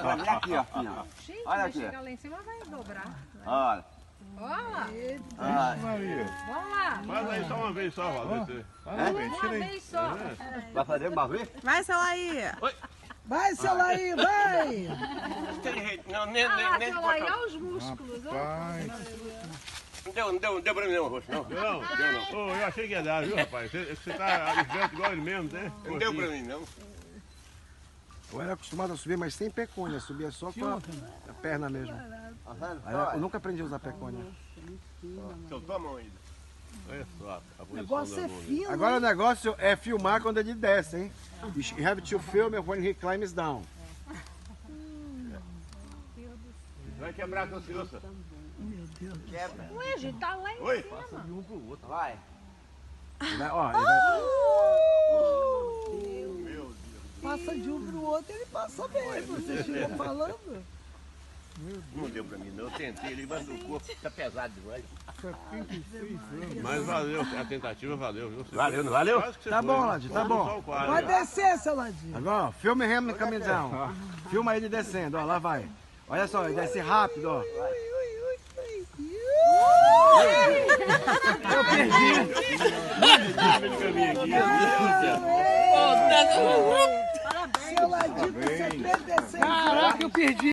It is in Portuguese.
pra mim aqui, ó. Assim, ó. Gente, Olha vai aqui. chegar lá em cima, vai dobrar. Olha. Olha. Olha. Maria. Vamos lá. Faz aí só uma vez só, Valdir. Fala bem, Uma tira aí. vez só. Vai fazer uma vez? Vai, Selaí. Vai, Selaí, vai! Tem jeito, não, nem Ah, nem seu aí, olha os músculos. Olha. Pai, Não deu pra mim não, rosto, não. Deu não. Ô, eu achei que ia dar, viu, rapaz? Você tá esbelto igual ele mesmo, né? Não deu pra mim, não. Eu era acostumado a subir, mas sem pecônia. Subia só com a perna mesmo. Aí eu nunca aprendi a usar pecônia. Soltou a mão ainda. Olha só a O negócio é fino. Agora o negócio é filmar quando ele desce, hein? You have to film when he climbs down. Vai quebrar a consciência. Ué, gente, tá lá em Oi. cima. Vai. Ele vai, ó, ele vai... Passa de um pro outro, ele passa bem. Você chegou falando. Não deu pra mim, não. Eu tentei ali, mas o corpo tá pesado demais. 76 anos. Mas valeu, a tentativa valeu, viu? Valeu, não valeu? Quase que você Tá foi. bom, Ladinho, tá bom. Só o quadro. Pode descer, Seladinho. Agora, ó, filme him coming down. Filma ele descendo, ó, lá vai. Olha só, ele desce rápido, ó. Eu perdi. Seladinho com 76 anos. Caraca, eu perdi.